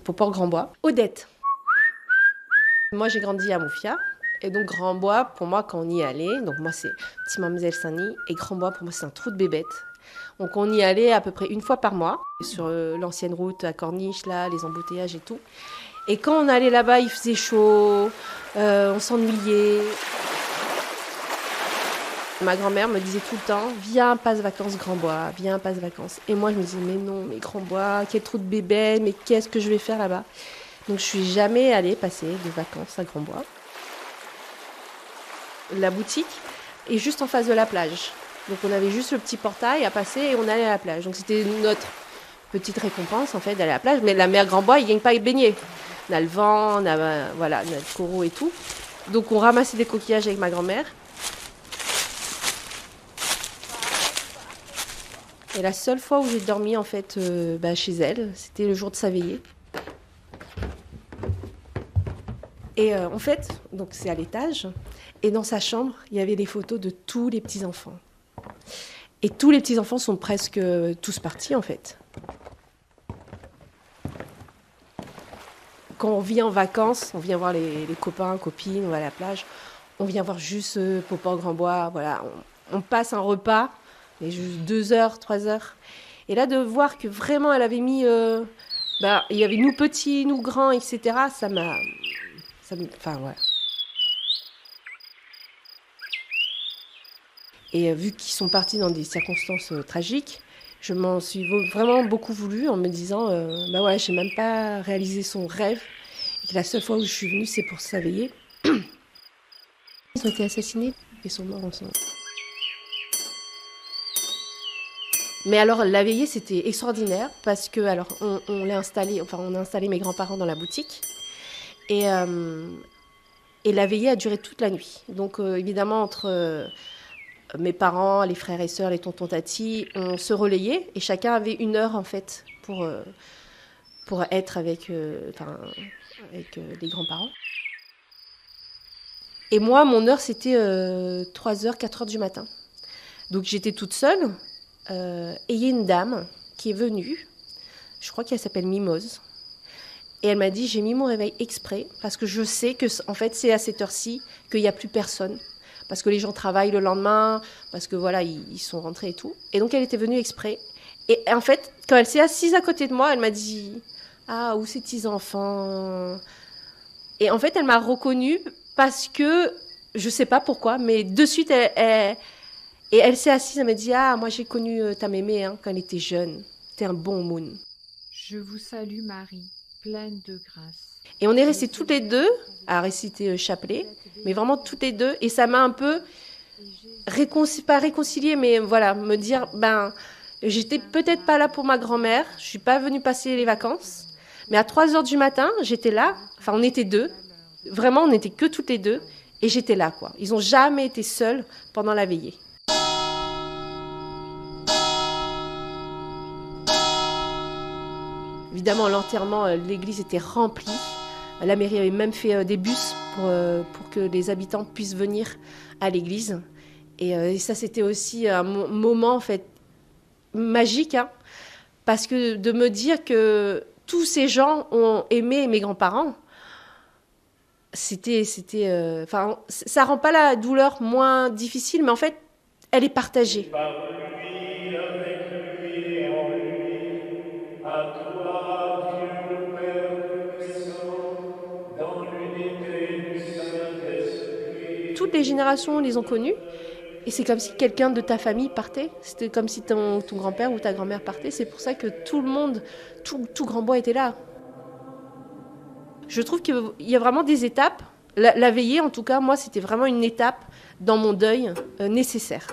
pour Port-Grand-Bois. Odette. Moi, j'ai grandi à Moufia. Et donc, Grand-Bois, pour moi, quand on y allait, donc moi, c'est Petit Mamzelle Saint-Denis. Et Grand-Bois, pour moi, c'est un trou de bébête. Donc, on y allait à peu près une fois par mois, sur l'ancienne route à Corniche, là, les embouteillages et tout. Et quand on allait là-bas, il faisait chaud, on s'ennuyait. Ma grand-mère me disait tout le temps, viens, passe vacances Grand-Bois, viens, passe vacances. Et moi, je me disais, mais non, mais Grand-Bois, quel trou de bébête, mais qu'est-ce que je vais faire là-bas? Donc, je suis jamais allée passer des vacances à Grand-Bois. La boutique est juste en face de la plage. Donc, on avait juste le petit portail à passer et on allait à la plage. Donc, c'était notre petite récompense, en fait, d'aller à la plage. Mais la mer Grand-Bois, il ne gagne pas à baigner. On a le vent, on a, voilà, on a le coraux et tout. Donc, on ramassait des coquillages avec ma grand-mère. Et la seule fois où j'ai dormi, en fait, chez elle, c'était le jour de sa veillée. Et en fait, donc c'est à l'étage. Et dans sa chambre, il y avait des photos de tous les petits-enfants. Et tous les petits-enfants sont presque tous partis, en fait. Quand on vient en vacances, on vient voir les copains, copines, on va à la plage. On vient voir juste Port-Grand-Bois. Voilà, on passe un repas, mais juste 2 heures, 3 heures. Et là, de voir que vraiment, elle avait mis... il y avait nous petits, nous grands, etc. Enfin, voilà. Et vu qu'ils sont partis dans des circonstances tragiques, je m'en suis vraiment beaucoup voulu en me disant, j'ai même pas réalisé son rêve. Et que la seule fois où je suis venue, c'est pour sa veillée. Ils ont été assassinés et sont morts ensemble. Mais alors, la veillée, c'était extraordinaire parce que, alors, on a installé mes grands-parents dans la boutique. Et la veillée a duré toute la nuit. Donc, évidemment, entre mes parents, les frères et sœurs, les tontons tatis, on se relayait et chacun avait 1 heure, en fait, pour être avec les grands-parents. Et moi, mon heure, c'était 3 heures, 4 heures du matin. Donc, j'étais toute seule. Et il y a une dame qui est venue, je crois qu'elle s'appelle Mimose, et elle m'a dit, j'ai mis mon réveil exprès, parce que je sais que en fait, c'est à cette heure-ci qu'il n'y a plus personne, parce que les gens travaillent le lendemain, parce que voilà, ils sont rentrés et tout. Et donc, elle était venue exprès. Et en fait, quand elle s'est assise à côté de moi, elle m'a dit, ah, où ces petits enfants? Et en fait, elle m'a reconnue parce que, je sais pas pourquoi, mais de suite, et elle s'est assise, elle m'a dit, ah, moi j'ai connu ta mémé quand elle était jeune. T'es un bon moon. Je vous salue Marie, pleine de grâce. Et on est restés toutes les deux à réciter chapelet, mais vraiment toutes les deux. Et ça m'a un peu, pas réconciliée, mais voilà, me dire, j'étais peut-être pas là pour ma grand-mère, je suis pas venue passer les vacances, mais à 3 heures du matin, j'étais là, enfin on était deux, vraiment on n'était que toutes les deux, et j'étais là, quoi. Ils ont jamais été seuls pendant la veillée. Évidemment, l'enterrement, l'église était remplie. La mairie avait même fait des bus pour que les habitants puissent venir à l'église. Et ça, c'était aussi un moment en fait magique, parce que de me dire que tous ces gens ont aimé mes grands-parents, ça rend pas la douleur moins difficile, mais en fait, elle est partagée. Toutes les générations les ont connus. Et c'est comme si quelqu'un de ta famille partait. C'était comme si ton grand-père ou ta grand-mère partait. C'est pour ça que tout le monde, tout Grand-Bois était là. Je trouve qu'il y a vraiment des étapes. La veillée, en tout cas, moi, c'était vraiment une étape dans mon deuil nécessaire.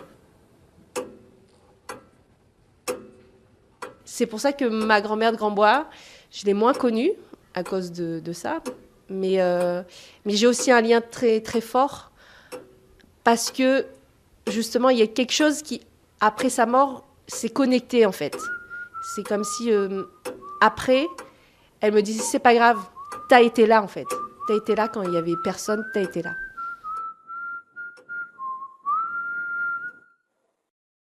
C'est pour ça que ma grand-mère de Grand-Bois, je l'ai moins connue à cause de ça. Mais j'ai aussi un lien très, très fort parce que justement, il y a quelque chose qui, après sa mort, s'est connecté en fait. C'est comme si, après, elle me disait, c'est pas grave, t'as été là en fait. T'as été là quand il y avait personne, t'as été là.